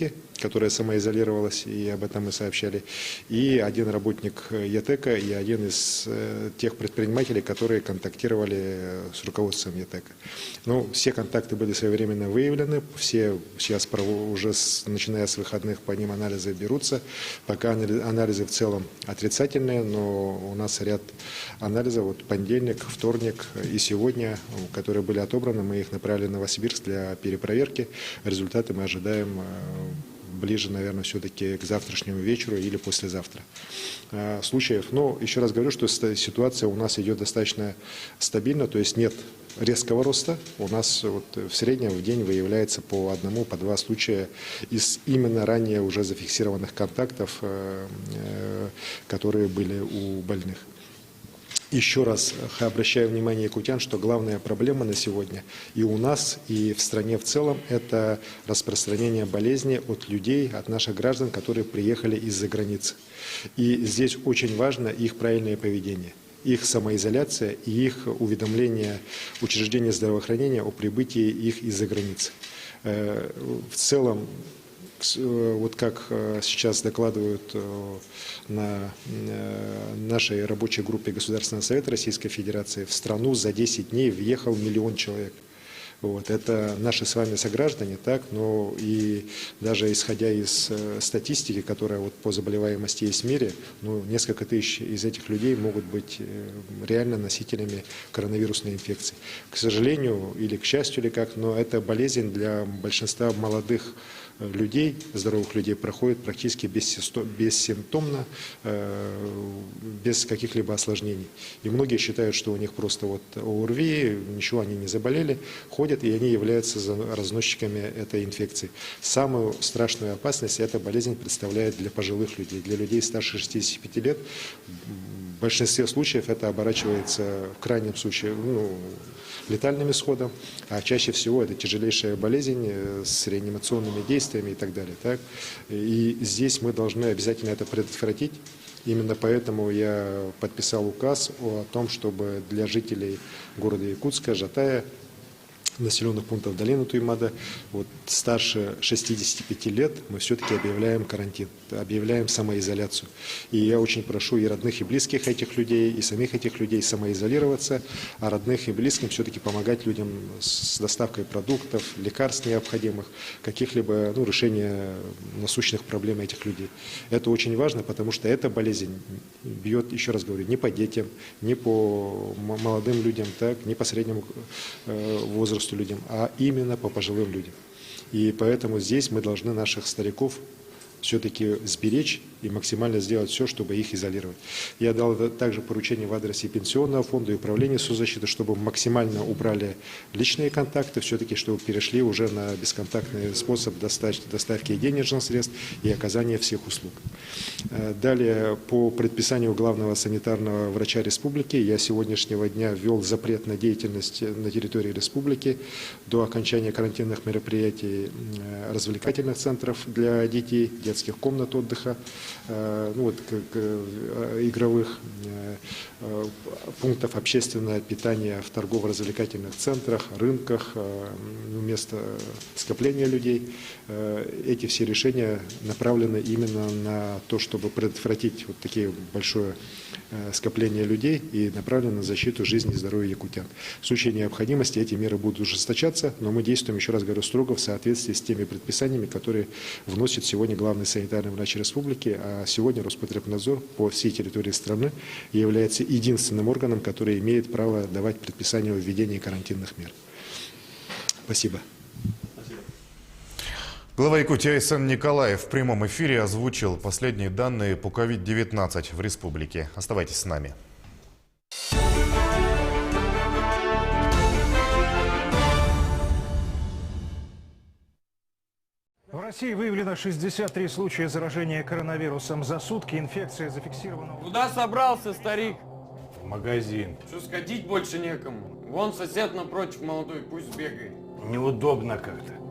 клиники, которая самоизолировалась, и об этом мы сообщали, и один работник ЕТЭКа, и один из тех предпринимателей, которые контактировали с руководством ЕТЭКа. Ну, все контакты были своевременно выявлены, все сейчас уже начиная с выходных по ним анализы берутся. Пока анализы в целом отрицательные, но у нас ряд анализов, вот понедельник, вторник и сегодня, которые были отобраны, мы их направили в Новосибирск для перепроверки. Результаты мы ожидаем ближе, наверное, все-таки к завтрашнему вечеру или послезавтра. Случаев, но еще раз говорю, что ситуация у нас идет достаточно стабильно, то есть нет резкого роста. У нас вот в среднем в день выявляется по одному, по два случая из именно ранее уже зафиксированных контактов, которые были у больных. Еще раз обращаю внимание якутян, что главная проблема на сегодня и у нас, и в стране в целом – это распространение болезни от людей, от наших граждан, которые приехали из-за границы. И здесь очень важно их правильное поведение, их самоизоляция и их уведомление учреждения здравоохранения о прибытии их из-за границы. В целом, вот как сейчас докладывают на нашей рабочей группе Государственного совета Российской Федерации, в страну за 10 дней въехал 1 миллион человек. Вот, это наши с вами сограждане, так, но и даже исходя из статистики, которая вот по заболеваемости есть в мире, ну, несколько тысяч из этих людей могут быть реально носителями коронавирусной инфекции. К сожалению, или к счастью, или как, но эта болезнь для большинства молодых людей, здоровых людей, проходит практически бессимптомно, без каких-либо осложнений. И многие считают, что у них просто вот ОРВИ, ничего, они не заболели, ходят, и они являются разносчиками этой инфекции. Самую страшную опасность эта болезнь представляет для пожилых людей, для людей старше 65 лет. В большинстве случаев это оборачивается в крайнем случае летальным исходом, а чаще всего это тяжелейшая болезнь с реанимационными действиями и так далее. Так? И здесь мы должны обязательно это предотвратить. Именно поэтому я подписал указ о том, чтобы для жителей города Якутска, Жатая, населенных пунктов долины Туймада, вот старше 65 лет мы все-таки объявляем карантин, объявляем самоизоляцию. И я очень прошу и родных, и близких этих людей, и самих этих людей самоизолироваться, а родных и близким все-таки помогать людям с доставкой продуктов, лекарств необходимых, каких-либо решения насущных проблем этих людей. Это очень важно, потому что эта болезнь бьет, еще раз говорю, не по детям, не по молодым людям, так, не по среднему возрасту людям, а именно по пожилым людям. И поэтому здесь мы должны наших стариков все-таки сберечь и максимально сделать все, чтобы их изолировать. Я дал также поручение в адрес и Пенсионного фонда, и Управления соцзащиты, чтобы максимально убрали личные контакты, все-таки, чтобы перешли уже на бесконтактный способ доставки денежных средств и оказания всех услуг. Далее, по предписанию главного санитарного врача республики, я с сегодняшнего дня ввел запрет на деятельность на территории республики до окончания карантинных мероприятий развлекательных центров для детей, детских комнат отдыха, игровых пунктов общественного питания в торгово-развлекательных центрах, рынках, место скопления людей. Эти все решения направлены именно на то, чтобы предотвратить вот такие большое скопление людей и направлены на защиту жизни и здоровья якутян. В случае необходимости эти меры будут ужесточаться, но мы действуем, еще раз говорю, строго в соответствии с теми предписаниями, которые вносит сегодня главный санитарный врач республики, а сегодня Роспотребнадзор по всей территории страны является единственным органом, который имеет право давать предписания о введении карантинных мер. Спасибо. Глава Якутии Айсен Николаев в прямом эфире озвучил последние данные по COVID-19 в республике. Оставайтесь с нами. В России выявлено 63 случая заражения коронавирусом за сутки. Инфекция зафиксирована. Куда собрался, старик? В магазин. Что, сходить больше некому? Вон сосед напротив молодой, пусть бегает. Неудобно как-то.